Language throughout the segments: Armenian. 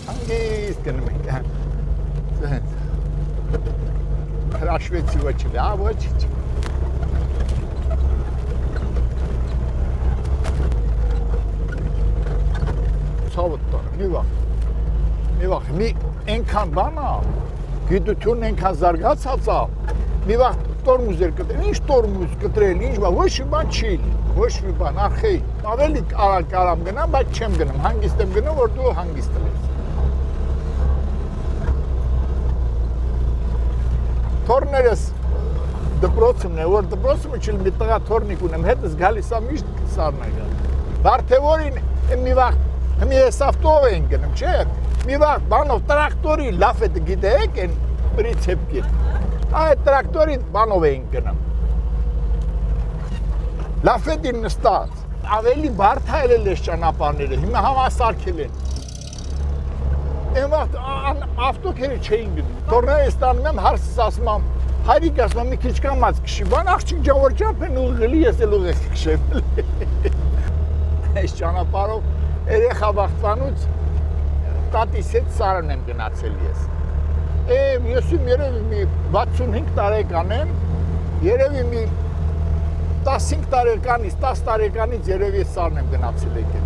Հանգիստ գնում ենք, հրաշվեցի ոչի, ոչի։ Ցավոտ տան, մի վաղ, ենքան բանա, գիտություն ենքան զարգացած է, մի վաղ տորմուզ էր կտրել, ինչ տորմուզ կտրել, ինչ բան, ոչ մի բան չի, ոչ մի բան, արխեի, ավելի կարամ գնամ, բայց չեմ գնում, հանգիստ եմ գնում, որ դու հանգիստ ես։ Թորներս դպրոցումն է, որ դպրոցումը չիլ մի տղա թորնիկ ունեմ, հետս գալիս է միշտ սարնագան։ Վարդևորին մի վաղ մի հեսավտով են գնում, չէ, մի վաղ բանով տրակտորի լաֆետը գիտեք են պրիցեպկի, այդ տրակտորի բանով են գնում, լաֆետին նստած, ավելի բարդայել ես ճանապարհները, հիմա համասարքել են, են վաղ ավտոքերը չէին գնում, թորները ստանում եմ հարսս ասում եմ, հայրիկ ասում եմ մի քիչ կամած կշի, բան աղջիկ ջան որ չափ են ուղղելի, ես էլ ուղեղ կշեմ, այս ճանապարհով երեխա վաղտվանուց տատիս հետ Սարան եմ գնացել ես։ Ես երևի մի 65 տարեկան եմ, երևի մի 15 տարեկանից, 10 տարեկանից երևի Սարան եմ գնացել եկել։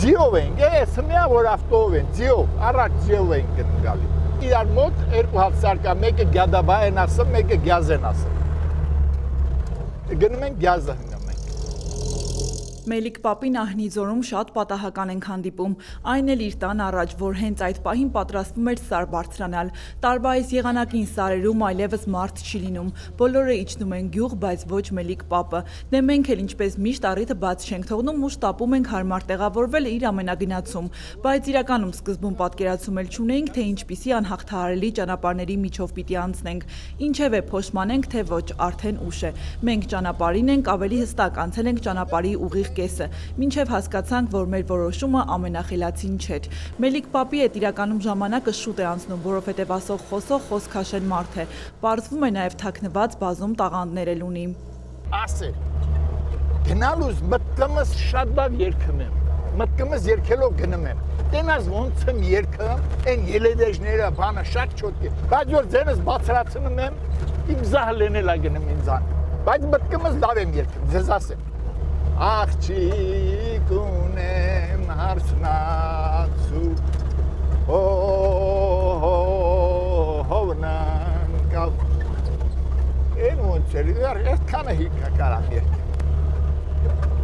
Ձիով ենք, սմյա որ ավտով են, ձիով, առաջ ձիով ենք գնում գալի։ Իրար մոտ երկու հատ սարկա, մեկը գյադաբա են ասում, մեկը գյազ են ասում։ Գնում ենք գյազը հնգում ենք։ Մելիք պապին Ահնիձորում շատ պատահական ենք հանդիպում, այն էլ իր տան առաջ, որ հենց այդ պահին պատրաստվում էր սար բարձրանալ։ Տարվա այս եղանակին սարերում այլևս մարդ չի լինում, բոլորը իջնում են գյուղ, բայց ոչ Մելիք պապը։ Դե մենք էլ ինչպես միշտ առիթը բաց չենք թողնում ու շտապում ենք հարմար տեղավորվել իր ամենագնացում, բայց իրականում սկզբում պատկերացում էլ չունեինք, թե ինչպիսի անհաղթահարելի ճանապարհների միջով պիտի անցնենք։ Ինչևէ փոշմանենք, թե ոչ, արդեն ուշ է։ Մենք ճանապարհին ենք, ավելի հստակ անցել ենք ճանապարհի ուղիղ կեսը, մինչև հասկացանք, որ մեր որոշումը ամենախելացին չէր։ Մելիք պապի հետ իրականում ժամանակը շուտ է անցնում, որովհետև ասող խոսող խոսքաշեն մարդ է, պարզվում է նաև թաքնված բազում տաղանդներ էլ ունի։ Ասել, գնալուց մտքումս շատ լավ երգում եմ, մտքումս երգելով գնում եմ, տենաս ոնց եմ երգում, են ելեդեջները բանը շատ չոտ է, բայց որ ձենս բացրացնում եմ, իմ զահ լենել է գնում ինձան, բայց մտքումս լավ եմ երգում, ձեզ ասեմ։ Աղջիկ ունեմ հարսնացու, հովնան կավ, են ոնց էր, այդ կանը հիկա կարամ երգեմ,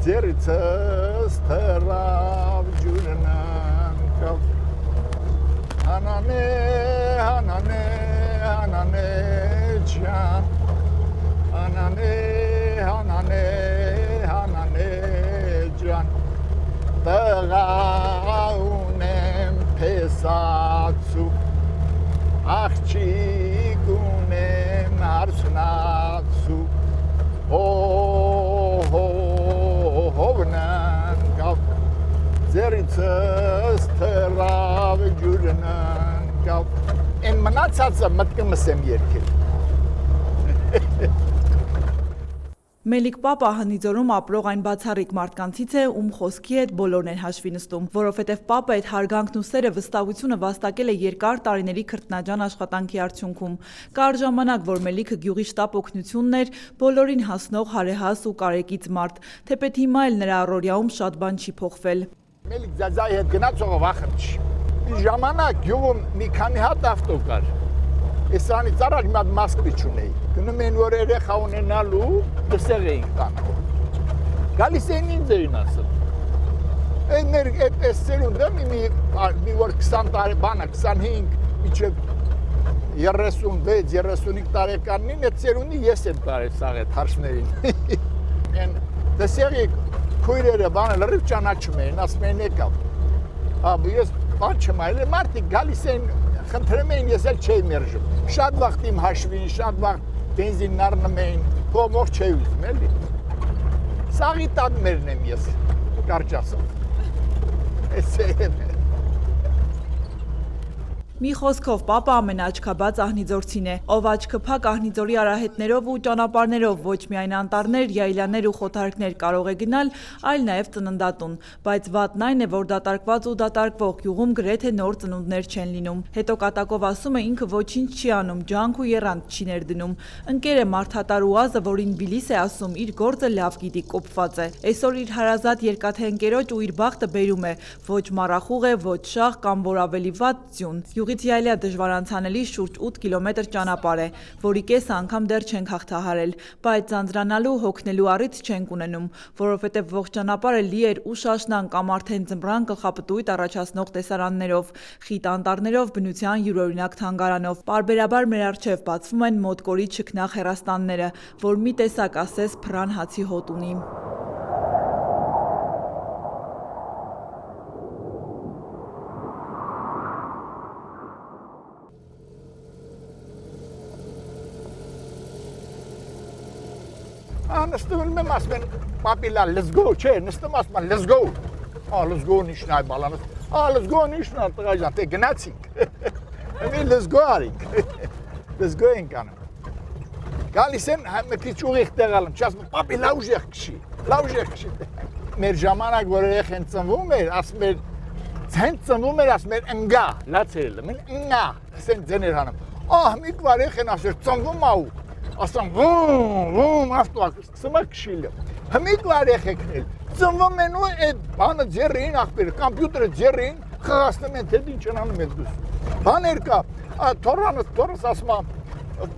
ձերցս թրավ ջուրնան կավ, հանանե, հանանե, հանանե ջան, հանանե, հանանե, տղա ունեմ փեսացու, աղջիկ ունեմ հարսնացու, հովնան կավ, ձերիցս թրավ ջուրնան կավ, են մնացածը մտքումս եմ երգել։ Մելիք պապը Ահնիձորում ապրող այն բացառիկ մարդկանցից է, ում խոսքի հետ բոլորն են հաշվի նստում, որովհետև պապը այդ հարգանքն ու սերը վստահությունը վաստակել է երկար տարիների քրտնաջան աշխատանքի արդյունքում։ Կար ժամանակ, որ Մելիքը գյուղի շտապ օգնությունն էր, բոլորին հասնող հարեհաս ու կարեկից մարդ, թեպետ հիմա էլ նրա առօրյաում շատ բան չի փոխվել։ Մելիք ձազայի հետ գնացողը վախը չի։ Մի ժամանակ գյուղում մի քանի հատ ավտո կար։ Էսանից առաջ մի հատ Մոսկվիչ ունեի, գնում էին որ երեխա ունենալու, դսեղ էինք տանում, գալիս էին ինձ էին ասում, այս սերունդը մի որ 20 տարի բանը, 25, միջև 36-35 տարեկանին, այդ սերունդի ես եմ տարել սաղ այդ հարցներին, դսեղի քույրերը բանը լրիվ ճանաչում էին, ասում էին եկավ, ես բան չեմ այլ, մարդիկ գալիս էին, խնդրեմ էին, ես էլ չէի մերժում, շատ վաղտ իմ հաշվին, շատ վաղտ բենզինն առնում էին, փոմող չէի ուզում, էլի, սաղի տան մերն եմ ես, կարճ ասում, ես եմ, Մի խոսքով Պապը ամենաաչքաբաց ահնիձորցին է, ով աչքը փակ ահնիձորի արահետներով ու ճանապարհներով ոչ միայն անտառներ, յայլաներ ու խոթարքներ կարող է գնալ, այլ նաև ծննդատուն, բայց վատն այն է, որ դատարկված ու դատարկվող գյուղում գրեթե նոր ծնունդներ չեն լինում։ Հետո կատակով ասում է ինքը ոչինչ չի անում, ջանք ու եռանդ չի ներդնում։ Ընկերը մարդատար ուազը, որին Բիլիս է ասում, իր գործը լավ գիտի, կոպված է։ Այսօր իր հարազատ երկաթե ընկերոջ ու իր բախտը բերում է, ոչ մառախուղ է, ոչ շաղ կամ որ ավելի վատ ձյուն։ Գյուղից յայլա դժվար անցանելի շուրջ 8 կիլոմետր ճանապարհ է, որի կեսը անգամ դեռ չենք հաղթահարել, բայց ձանձրանալու, հոգնելու առիթ չենք ունենում, որովհետև ողջ ճանապարհը լի էր ու շաշնան կամ արդեն ձմռան գլխապտույտ առաջացնող տեսարաններով, խիտ անտառներով, բնության յուրօրինակ թանգարանով։ Պարբերաբար մեր առջև բացվում են մոտկորի չքնաղ հեռաստանները, որ մի տեսակ ասես փռան հացի հոտ ունի։ Նստում եմ ասում են պապիլա let's go չէ նստում ասում են let's go let's go նիշնայ բալանս let's go նիշնա տղա ջան դե գնացինք let's go արինք let's go ենք անում գալիս են մի քիչ ուղիղ տեղալում չասում պապի լավ ուժեղ քշի մեր ժամանակ որ երեխեն ծնվում էր ասում էր ցենց ծնվում էր ասում էր ընգա լացել մեն ընգա ասեն ձեներ հանում մի կվար երեխեն ասեր ծնվում ա ասում ոմ ավտոակ սկսում է քշիլը հմիկ վար եղեքնել ծնվում են ու այդ բանը ձեռին ախպերը կամպյուտերը ձեռին խղացնում են թե ինչ են անում ես դուս բաներ կա թորս ասում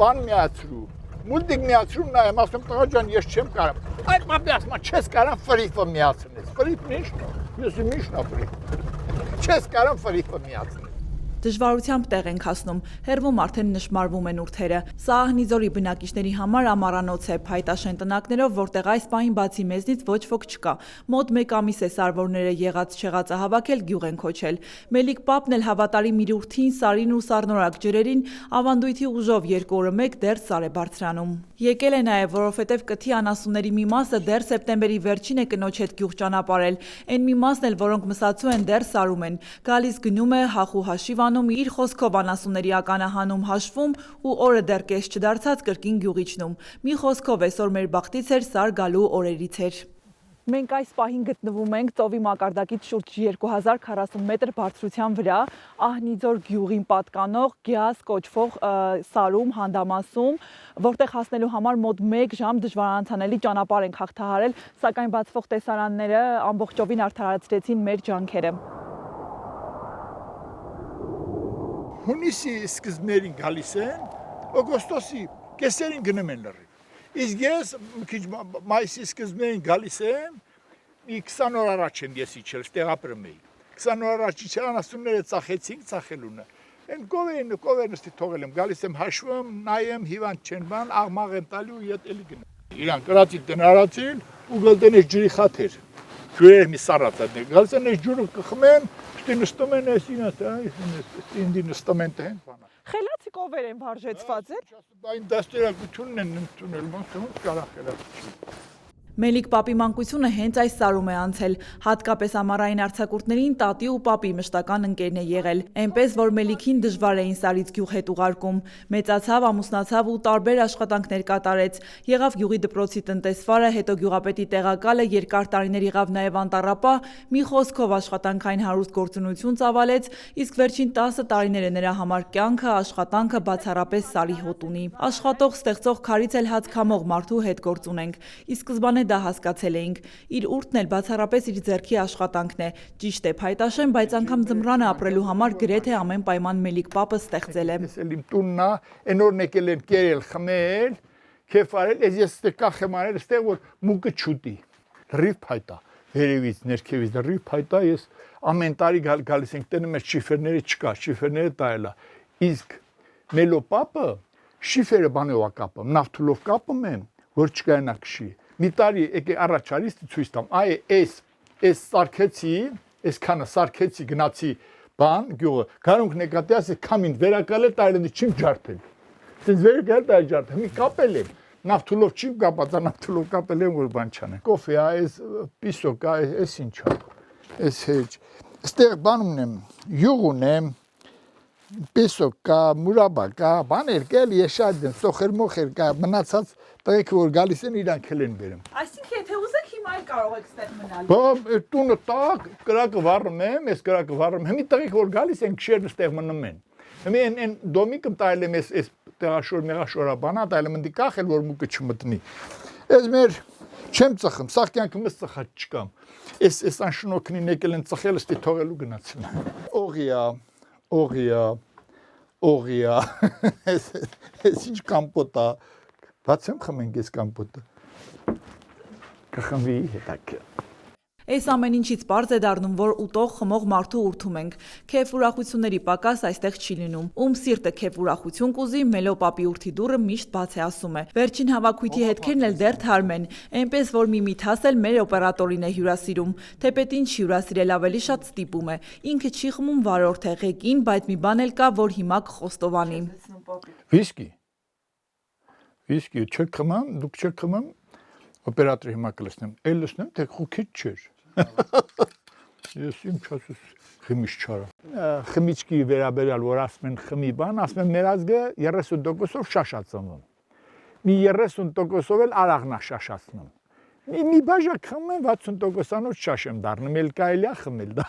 բան միացրու մուլտիկ միացրու նայեմ ասում տղա ջան ես չեմ կարող այդ մապի ասում չես կարող ֆրիֆը միացնես ֆրիֆն ինչ ես միշտ ապրի չես կարող ֆրիֆը միացնել Դժվարությամբ տեղ ենք հասնում, հեռվում արդեն նշմարվում են ուրթերը։ Սա ահնիձորի բնակիչների համար ամառանոց է, փայտաշեն տնակներով, որտեղ այս պահին բացի մեզնից ոչ ոք չկա։ Մոտ 1 ամիս է սարվորները եղած-չեղածը հավաքել գյուղ են քոչել։ Մելիք Պապն էլ հավատարիմ իր ուրթին, Սարին ու սառնորակ ջրերին ավանդույթի ուժով 2 օրը մեկ դեռ Սար է բարձրանում։ Եկել է նաև, որովհետև կթի անասունների մի մասը դեռ սեպտեմբերի վերջին է կնոջ հետ գյուղ ճանապարհել, այն մի մասն էլ, որոնք մսացու են դեռ Սարում են։ Գալիս գնում է հախու հաշիվ անում, իր խոսքով անասունների ականը հանում հաշվում ու օրը դեռ կես չդարձած կրկին գյուղ իջնում։ Մի խոսքով այսօր մեր բախտից էր Սար գալու օրերից էր։ Մենք այս պահին գտնվում ենք ծովի մակարդակից շուրջ 2040 մետր բարձրության վրա, Ահնիձոր գյուղին պատկանող Գյաս կոչվող Սարում, Հանդամասում, որտեղ հասնելու համար մոտ 1 ժամ դժվարանցանելի ճանապարհ ենք հաղթահարել, սակայն բացվող տեսարանները ամբողջովին արդարացրեցին մեր ջանքերը։ Հունիսի սկզբներին գալիս են, օգոստոսի կեսերին գնում են լրիվ։ Իսկ ես քիչ մայիսի սկզբներին գալիս եմ, 20 օր առաջ եմ ես իջել, ստեղ ապրում էի։ 20 օր առաջ իջել անասունները ծախեցինք, ծախելունը։ Են կովերն ստի թողել եմ, գալիս եմ հաշվում, նայեմ, հիվանդ չեն բան, աղմաղ եմ տալի ու ետ էլի գնում։ Իրան կրացի տնարացին ու գլտեն ես ջրի խաթեր։ Ջուրերը մի սառած է, գալիս են ես ջուրը կխմեմ, ստի նստում են ես ինձ նստում են տեն բանը։ Խելացի կովեր են վարժեցված է։ Այն դաստիարակությունն են ընդունել, ոնց կարող խելացի։ Մելիք Պապի մանկությունը հենց այս Սարում է անցել, հատկապես ամառային արձակուրդներին տատի ու պապի մշտական ընկերն է եղել, այնպես որ Մելիքին դժվար էին Սարից գյուղ հետ ուղարկում, մեծացավ, ամուսնացավ ու տարբեր աշխատանքներ կատարեց, եղավ գյուղի դպրոցի տնտեսվարը, հետո գյուղապետի տեղակալը, երկար տարիներ եղավ նաև անտառապահ, մի խոսքով աշխատանքային հարուստ գործունեություն ծավալեց, իսկ վերջին 10 տարիները նրա համար կյանքը, աշխատանքը բացառապես Սարի հոտ ունի։ Աշխատող, ստեղծող, քարից էլ հաց քամող մարդու հետ գործ ունենք, իսկ սկզբանե դա հասկացել էինք, իր ուրդն էլ բացառապես իր ձեռքի աշխատանքն է, ճիշտ է փայտաշեն, բայց անգամ ձմռանը ապրելու համար գրեթե ամեն պայման Մելիք Պապը ստեղծել է։ Ես էլ իմ տունն է, այն օրն եկել եմ կերել, խմել, քեֆ արել, ես ստեղ կախեմ արել, ստեղ որ մուկը չուտի, լրիվ փայտա, վերևից, ներքևից լրիվ փայտա, ես ամեն տարի գալիս ենք տենում ես շիֆերները չկա, շիֆերները տայել է, իսկ Մելո Պապը շիֆերը բանով է կապում, նավթուլով կապում եմ, որ չկայանա քշի։ Մի տարի եկե առաջ արիստի ցույց տամ, այս սարքեցի, այսքանը սարքեցի գնացի բան գյուղը, գարունք նկատի ասի քամին վերակալել տայրենի չիմ ջարդել։ Դες վերակալ տայ ջարդել, մի կապել եմ, նավթուլով չիմ կապած, նավթուլով կապել եմ որ բան չանեմ։ Կոֆե, այս պիսոկ, այս ինչա, այս հեչ։ Ստեղ բան ունեմ, յուղ ունեմ, Պեսոկ կա, մուրաբա կա, բաներ կա, ես շատ եմ, սոխեր մոխեր կա, մնացած տղեկ որ գալիս են իրանք էլ են բերում։ Այսինքն եթե ուզեք հիմա էլ կարող եք ստեղ մնալ։ Բա տունը տակ, կրակը վառում եմ, ես կրակը վառում, հիմի տղեկ որ գալիս են քշերն ստեղ մնում են։ Հիմի են դոմիկը տայել եմ այս տեղաշոր մեղաշորա բանա, տայել եմ ընդի կախել որ մուկը չմտնի։ Ես մեր չեմ ծխում, սաղ կյանքը մս ծխած չկամ։ Այս անշնորհքին եկել են ծխել, ստի թողելու գնացին։ Օղիա, ես ինչ կամպոտ է, բացեմ խմենք ես կամպոտը, կխմվի հետաքը։ Այս ամեն ինչից պարզ է դառնում, որ ուտող խմող մարդու ուրթում ենք։ Քեֆ ուրախությունների պակաս այստեղ չի լինում։ Ում սիրտը քեֆ ուրախություն կուզի, Մելո պապի ուրթի դուռը միշտ բաց է, ասում է։ Վերջին հավաքույթի հետքերն էլ դեռ թարմ են, այնպես որ մի միթաս էլ մեր օպերատորին է հյուրասիրում։ Թեպետ ինչ հյուրասիրել ավելի շատ ստիպում է։ Ինքը չի խմում վարորդ է ղեկին, բայց մի բան էլ կա, որ հիմա կխոստովանի։ Վիսկի, չեք խմամ, դուք չեք խմամ, օպերատորի հիմա կլսնեմ, էլ լսնեմ, թե խուքիտ չէր։ Ես իմ չասուս խմիչ չարա։ Խմիչքի վերաբերյալ, որ ասում են խմի բան, ասում են մեր ազգը 30%-ով շաշացնում։ Մի 30%-ով էլ արաղնա շաշացնում։ Մի բաժակ խմեմ 60%-անոց շաշ եմ դառնում, էլ կարելի է խմել դա։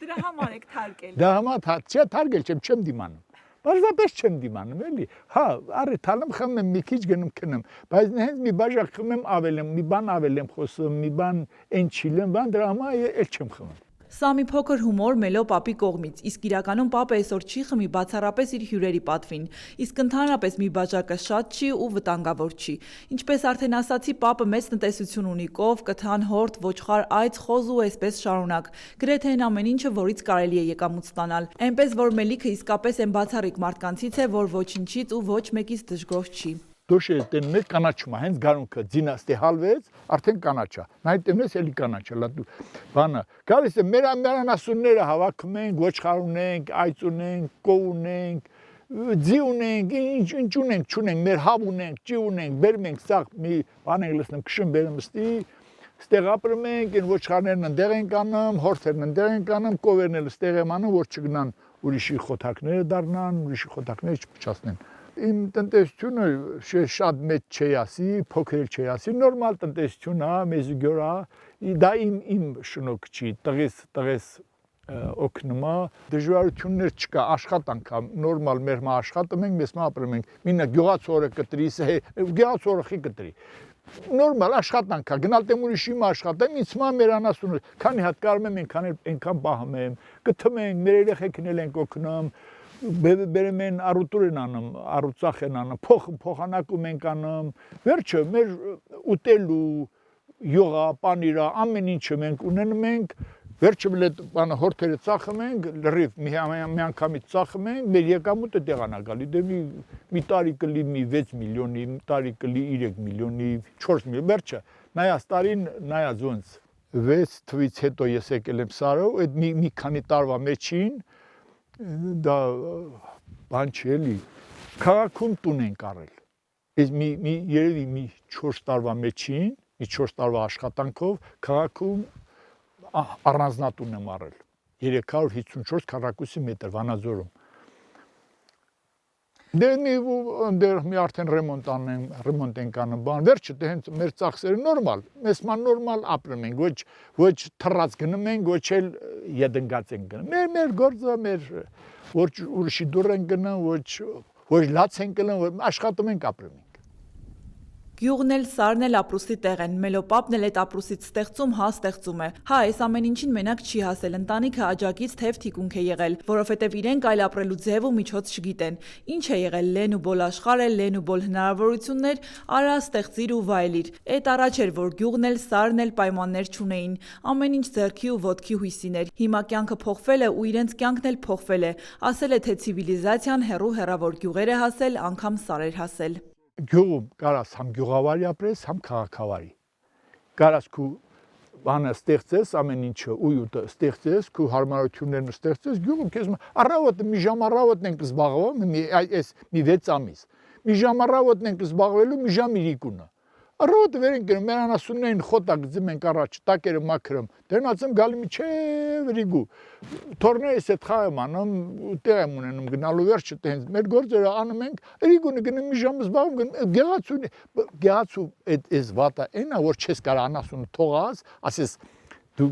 Դրա համար եք թարգել։ Դա համար չէ, թարգել չեմ դիմանում։ Բարձրապես չեմ դիմանում, էլի։ Հա, առիթալım խմեմ, մի քիչ գնում քնում, բայց հենց մի բաժակ խմեմ ավել եմ, մի բան ավել եմ խոսում, մի բան այն չիլեմ, բան դրա համար էլ չեմ խմում։ Սա մի փոքր հումոր Մելո պապի կողմից, իսկ իրականում պապը այսօր չի խմի բացառապես իր հյուրերի պատվին, իսկ ընդհանրապես մի բաժակը շատ չի ու վտանգավոր չի։ Ինչպես արդեն ասացի, պապը մեծ տնտեսություն ունի, կով, կթան, հորդ, ոչխար, այծ, խոզ ու այսպես շարունակ։ Գրեթե այն ամեն ինչը, որից կարելի է եկամուտ ստանալ։ Այնպես որ Մելիքը իսկապես այն բացառիկ մարդկանցից է, որ ոչինչից ու ոչ մեկից դժգոհ չի։ Դոշը տեն մեր կանաչումա, հենց գարունքը ձինաստի հալվեց, արդեն կանաչա։ Նայ տեմնես էլի կանաչա, լատու բանը։ Գալիս է մեր անասունները հավաքում ենք, ոչխար ունենք, այծ ունենք, կով ունենք, ձի ունենք, ինչ ունենք, չունենք, մեր հավ ունենք, ջի ունենք, բերում ենք սաղ մի բան ենք լսնում, քշում բերում ստի, ստեղ ապրում ենք, այն ոչխարներն ընդեղ են կանում, հորթերն ընդեղ են կանում, կովերն էլ ստեղ եմ անում, որ չգնան ուրիշի խոթակները դառնան, ուրիշի խոթակները չփչացնեն։ Իմ տնտեսությունը շատ մեծ չի ասի, փոքր չի ասի, նորմալ տնտեսություն է, մեզուգյուր է, դա իմ շնորհք չի, տղես օգնում է, դժվարություններ չկա, աշխատանք է, նորմալ մեր մա աշխատում ենք, մեզ մա ապրում ենք, մինը գյուղացորը կտրի, գյուղացորը խի կտրի, նորմալ աշխատանք է, գնալ տեմ ուրիշի մա աշխատեմ, ինձ մա մեր անասունը, քանի հատ կարում եմ, ենքան պահում եմ, կթում ենք, մեր երեխեքն էլ ենք օգնում, բերեմ են առուտուր են անում, առուծախ են անում, փոխանակում ենք անում, վերջը մեր ուտելու, յուղա, պանիրա, ամեն ինչը մենք ունենում ենք, վերջը բանը հորթերը ծախում ենք, լրիվ մի անգամից ծախում ենք, մեր եկամուտը տեղանա գալի, դե մի տարի կլի մի 6 միլիոնի, մի տարի կլի 3 միլիոնի, 4 միլիոն, վերջը, նայած տարին, նայած ոնց, 6 թվից հետո ես եկել եմ Սարով, այդ մի քանի տարվա մեջին, դա բան չի էլի, քաղաքում տուն ենք առել, ես երևի մի 4 տարվա մեջին, մի 4 տարվա աշխատանքով, քաղաքում առանձնատուն եմ առել, 354 քառակուսի մետր Վանաձորում, դեր մի արդեն ռեմոնտ ենք անում, բան, վերջը դե հենց մեր ծախսերը նորմալ, մեզ ման նորմալ ապրում ենք, ոչ թռած գնում ենք, ոչ էլ եդնգած ենք գնում, մեր գործը, ոչ ուրիշի դուր ենք գնում, ոչ լաց ենք գնում, աշխատում ենք ապրում ենք։ Գյուղն էլ, Սարն էլ ապրուստի տեղ են, Մելո պապն էլ այդ ապրուստից ստեղծում, հա ստեղծում է։ Հա, այս ամեն ինչին մենակ չի հասել, ընտանիքը աջակից թև թիկունք է եղել, որովհետև իրենք այլ ապրելու ձև ու միջոց չգիտեն։ Ինչ է եղել լեն ու բոլ աշխարհը, լեն ու բոլ հնարավորություններ, արա ստեղծիր ու վայելիր։ Այդ առաջ էր, որ գյուղն էլ, Սարն էլ պայմաններ չունեին, ամեն ինչ ձեռքի ու ոտքի հույսին էր։ Հիմա կյանքը փոխվել է ու իրենց կյանքն էլ փոխվել է։ Ասել է, թե ցիվիլիզացիան հեռավոր գյուղեր է հասել, անգամ Սարեր հասել։ Գյուղում կարաս համ գյուղավարի ապրես, համ քաղաքավարի։ Կարաս քու բանը ստեղծես, ամեն ինչը ույուտը ստեղծես, քու հարմարություններն ստեղծես, գյուղում քեզ առավոտը մի ժամ առավոտն ենք զբաղվում, այս մի 6 ամիս։ Մի ժամ առավոտն ենք զբաղվելու, մի ժամ իրիկունը։ Առողջ վերին գնում, մեր անասուններին խոտակ ձում ենք առաջ, տակերը մաքրում, դրանացում գալի միջև Ռիգու, թորներս էդ խաղեմ անում, տեղ եմ ունենում գնալու վերջը տենց, մեր գործերը անում ենք, Ռիգունը գնում մի ժամ զբաղում գնում, գեղացու այս վատը էնա, որ չես կարա անասունը թողած, ասես դու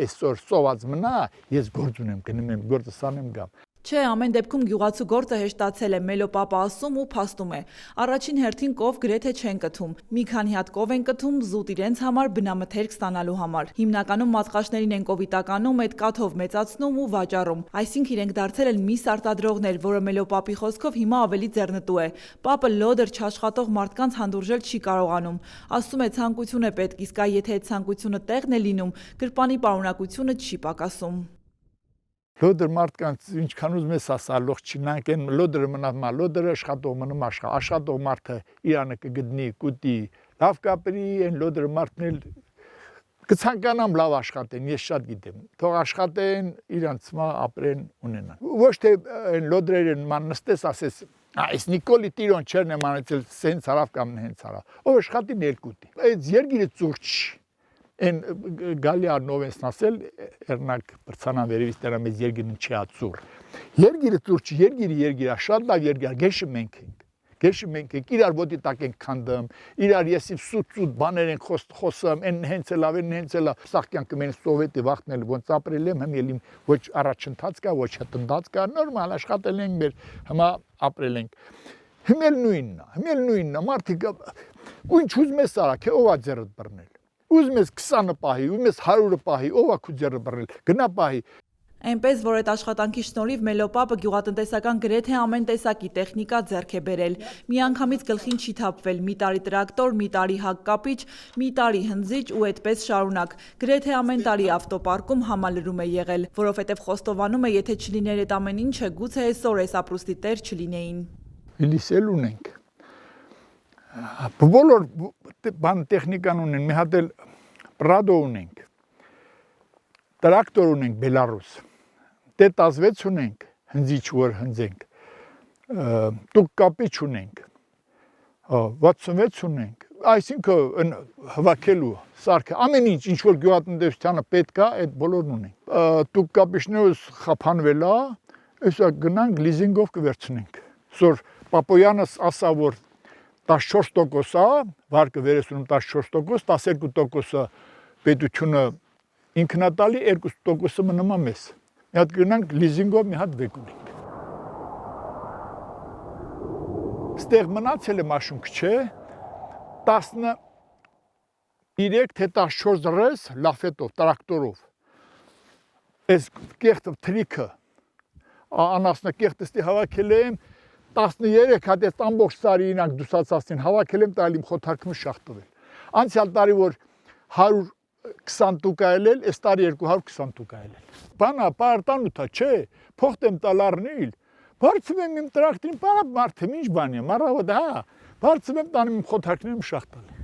այսօր սոված մնա, ես գործ ունեմ, գնում եմ գործը սանեմ գամ։ Չէ, ամեն դեպքում գյուղացու գործը հեշտացել է, Մելո պապը ասում ու փաստում է։ Առաջին հերթին կով գրեթե չեն կթում։ Մի քանի հատ կով են կթում զուտ իրենց համար բնամթերք ստանալու համար։ Հիմնականում մատղաշներին են կովիտականում, այդ կաթով մեծացնում ու վաճառում։ Այսինքն իրենք դարձել են միս արտադրողներ, որը Մելո պապի խոսքով հիմա ավելի ձեռնտու է։ Պապը լոդր չաշխատող մարդկանց հանդուրժել չի կարողանում։ Ասում է ցանկություն է պետք, իսկ եթե այդ ցանկությունը տեղն է լինում, գրպանի պարունակությունը չի պակասում։ Լոդր մարդկանց ինչքան ուզում ես ասալող չինանք են լոդրը մնամա լոդրը աշխատող մնում աշխատող մարդը իրանը կգտնի կուտի լավ կապրի են լոդրը մարդն էլ կցանկանամ լավ աշխատեն ես շատ գիտեմ թող աշխատեն իրանց մա ապրեն ունենան ոչ թե են լոդրերը ման նստես ասես այս Նիկոլի տիրոն չերն եմ անեցել սենց հարավ կամ հենց հարավ ով աշխատի ներկուտի այդ երգիրը ծուրճ Են գալի արնովենսն ասել, երնակ պրծանան վերևից տերա մեզ երգիրն չի ացուր։ Երգիրը ծուրճի, երգիրը, շատ լավ երգիր, գեշը մենք ենք, իրար ոտի տակ ենք կանդում, իրար եսիվ սուտ բաներ ենք խոսում, են հենց էլավ, սաղկյանքը մեն սովետի վաղտնել, ոնց ապրել եմ, հմ ելիմ ոչ առաջընթաց կա, ոչ հտնდած կա, նորմալ աշխատել ենք մեր, հիմա ապրել ենք։ Հիմել նույնն, մարդիկ, ու ինչ ուզում ես արա, քե ով ա ձեռդ բռնել։ Ուզում ես 20-ը պահի, ուզում ես 100-ը պահի, ով ա քու ձեռը բռնել, գնա պահի։ Այնպես որ այդ աշխատանքի շնորհիվ Մելո պապը գյուղատնտեսական գրեթե ամեն տեսակի տեխնիկա ձեռք է բերել։ Միանգամից գլխին չի թափվել՝ մի տարի տրակտոր, մի տարի հակկապիչ, մի տարի հնձիչ ու այդպես շարունակ։ Գրեթե ամեն տարի ավտոպարկում համալրում է եղել, որովհետև խոստովանում է, եթե չլիներ այդ ամեն ինչը, գուցե այսօր այս ապրուստի տեր չլինեին։ Լիսել ունենք։ Բոլոր բան տեխնիկան ունեն, մի հատ էլ Պրադո ունենք, տրակտոր ունենք Բելարուս, T16 ունենք, հնձիչ որ հնձենք, տուկ կապիչ ունենք, 66 ունենք, այսինքն հավաքելու սարքը, ամեն ինչ որ գյուղատնտեսությանը պետք է, այդ բոլորն ունենք։ Տուկ կապիչներս խափանվել է, այսա գնանք լիզինգով կվերցնենք։ Սոր Պապոյանս ասա, որ 14% վարկը վերեսունում 14%, 12% պետությունը ինքնատալի, 2% մնում է մեզ։ Մի հատ գնանք լիզինգով մի հատ վեկ ունենք։ Ստեղ մնացել է մաշունք չէ, 13 թե 14 ռես լաֆետով, տրակտորով։ Այս կեղտը թրիքը, անասնը կեղտը ստի հավաքել եմ, 13 հատ ես ամբողջ տարի ինանք դուսացածին հավաքել եմ տալիմ խոթարկումը շախտվել։ Անցյալ տարի որ 120 տուկա ելել, այս տարի 220 տուկա ելել։ Բանա, պարտանութա, չէ, փոխտեմ տալ առնիլ, բարձում եմ իմ տրակտին, պարապ մարդեմ, ինչ բան եմ, առավոտ, բարձում եմ տանում իմ խոթարկներում շախտել։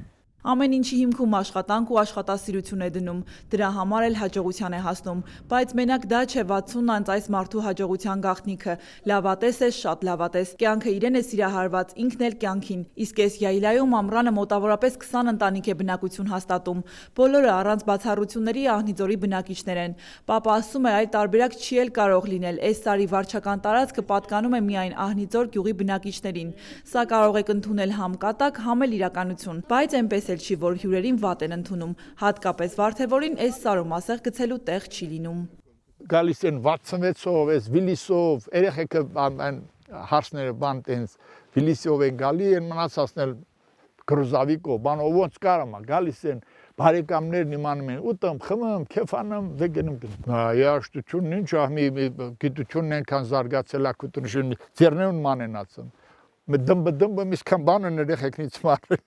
Ամեն ինչի հիմքում աշխատանք ու աշխատասիրություն է դնում, դրա համար էլ հաջողության է հասնում, բայց մենակ դա չէ 60 անց այս մարդու հաջողության գաղտնիքը, լավատես է, շատ լավատես, կյանքը իրեն է սիրահարված, ինքն էլ կյանքին, իսկ այս յայլայում ամռանը մոտավորապես 20 ընտանիք է բնակություն հաստատում, բոլորը առանց բացառությունների Ահնիձորի բնակիչներ են, պապը ասում է այլ տարբերակ չի էլ կարող լինել, այս տարի վարչական տարածքը պատկանում է միայն Ահնիձոր գյուղի բնակիչներին, սա կարող եք ընդունել համ կատակ, համ էլ իրականություն, բայց այնպես չի, որ հյուրերին վատ են ընդունում, հատկապես Վարդևորին այս սարում ասեղ գցելու տեղ չի լինում։ Գալիս են 66-ով, այս Վիլիսով, երեխեքը հարցները բան տենց Վիլիսով են գալի, են մնացածնել գրուզավիկով, բանով ոնց կարամ, գալիս են բարեկամներն իմանում են, ուտում, խմում, քեֆանում, վեգնում գնում։ Երաշտությունն ինչ, գիտությունն ենքան զարգացել ակուտնշուն, ձերնեուն մանենացում։ Դմբը միսքան բանն երեխեքնից մարել,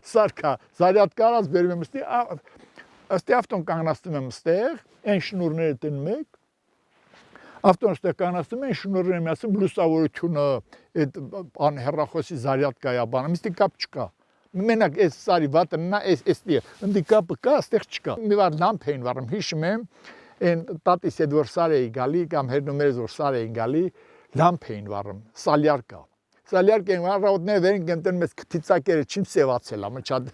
սարքա, զարյատ կարած բերում եմ ստի ավտոն կանգնացնում եմ ստեղ, են շնուրները տնում եք, ավտոն ստեղ կանգնացնում են շնուրները եմ ասում լուսավորությունը, այդ հեռախոսի զարյատ կայա բանը, միստի կապ չկա, մենակ այս սարի վատը նա էստի է, ընդի կապը կա, ստեղ չկա, մի վար լամպ էին վարում, հիշում եմ, են տատիս էդ որ սար էի գալի, կամ հերնումերս որ սար էին գալի, լամպ էին վարում, սալյար կա, Ծալյար կեն առավոտները վերին կենտեն մեզ քթիցակերը չիմ սևացել, ամը չադ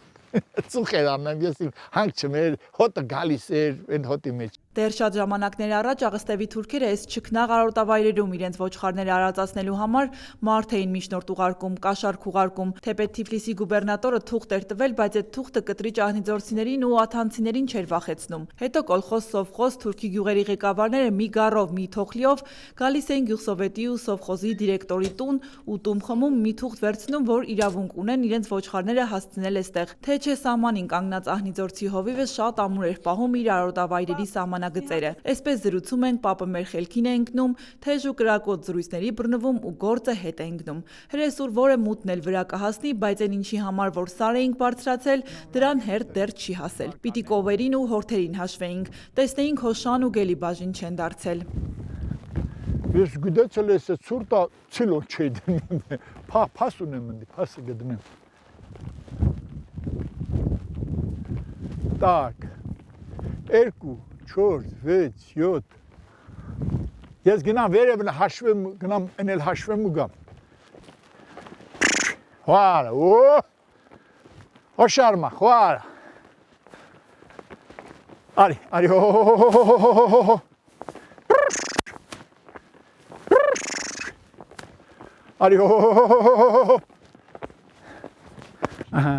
ծուխ էր անեմ, ես հանք չմեր, հոտը գալիս էր, են հոտի մեջ։ Դեռ շատ ժամանակներ առաջ Աղստևի թուրքերը այս չքնաղ արոտավայրերում իրենց ոչխարները արածացնելու համար մարդ էին միջնորդ ուղարկում, կաշառք ուղարկում, թեպետ Թիֆլիսի գուբերնատորը թուղթ էր տվել, բայց այդ թուղթը կտրիչ ահնիձորցիներին ու աթանցիներին չէր վախեցնում։ Հետո կոլխոզ սովխոզ թուրքի գյուղերի ղեկավարները մի գառով, մի թոխլիով գալիս էին գյուղսովետի ու սովխոզի դիրեկտորի տուն ու տում խմում մի թուղթ վերցնում, որ իրավունք ունեն իրենց ոչխարները հասցնել այստեղ։ Թե չէ սահմանին կանգնած ահնիձորցի հովիվը շատ ամուր էր պահում իր արոտավայրերի սահմանագծերը։ Այսպես զրուցում ենք, պապը մեր խելքին է ընկնում, թեժ ու կրակոտ զրույցների բռնվում ու գործը հետ է ընկնում։ Հրեսուր որը մութն էլ վրա կհասնի, բայց այն ինչի համար որ սար էինք բարձրացել, դրան հերթ դեռ չի հասել։ Պիտի կովերին ու հորթերին հաշվեինք, տեսնեինք հոշան ու գելի բաժին չեն դարձել։ Ես գուդեցել ես ցուրտա ցիլո չի դնում։ Փաս ունեմ ինձ, փասը գտնեմ։ Так, 2, 4, 6, 7 Ես գնամ վերևն հաշվեմ, գնամ էնել հաշվեմ ու գամ։ Խոարա, օշարմա, խոարա։ Արի, հո։ Արի, հո։ Ահա,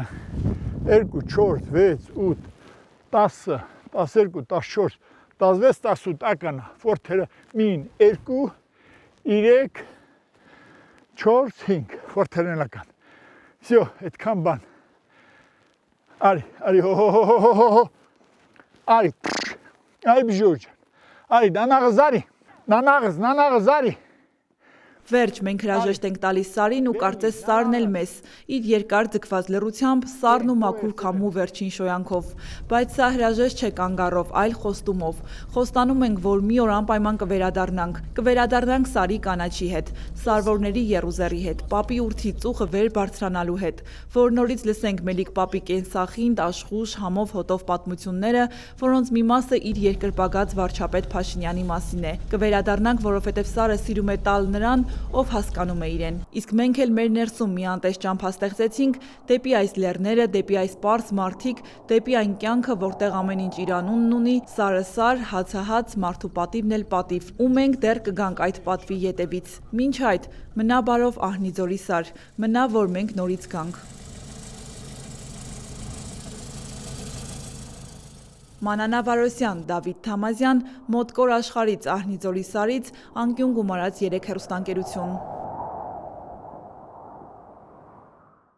2, 4, 6, 8 10, 12, 14, 16, 18 ականա, ֆորթերը մին, 2, 3, 4, 5, ֆորթերն ական։ Всё, այդքան բան։ Արի, հո։ Արի բժուջ։ Արի, նանաղыз արի։ Վերջ մենք հրաժեշտ ենք տալիս Սարին ու կարծես Սարն էլ մեզ, իր երկար ձգված լռությամբ Սարն ու մաքուր քամու վերջին շոյանքով, բայց սա հրաժեշտ չէ կանգառով, այլ խոստումով։ Խոստանում ենք, որ մի օր անպայման կվերադառնանք Սարի կանաչի հետ, սարվորների եռուզեռի հետ, պապի ուրթի ծուխը վեր բարձրանալու հետ, որ նորից լսենք Մելիք պապի կենսախինդ, աշխուժ, համով հոտով պատմությունները, որոնց մի մասը իր երկրպագած վարչապետ Փաշինյանի մասին է։ Կվերադառնանք, որովհետև Սարը սիրում է տալ նրան, ով հասկանում է իրեն։ Իսկ մենք էլ մեր ներսում մի անտես ճամփա ստեղծեցինք դեպի այս լեռները, դեպի այս պարզ մարդիկ, դեպի այն կյանքը, որտեղ ամեն ինչ իր անունն ունի, սարը սար, հացը հաց, մարդու պատիվն էլ պատիվ։ Ու մենք դեռ կգանք այդ պատվի ետևից։ Մինչ այդ, մնա բարով Ահնիձորի Սար, մնա, որ մենք նորից գանք։ Մանանա Վարոսյան, Դավիթ Թամազյան, Մոտկոր աշխարհից, Ահնիձորի Սարից, անկյուն գումարած 3 հեռուստաընկերություն։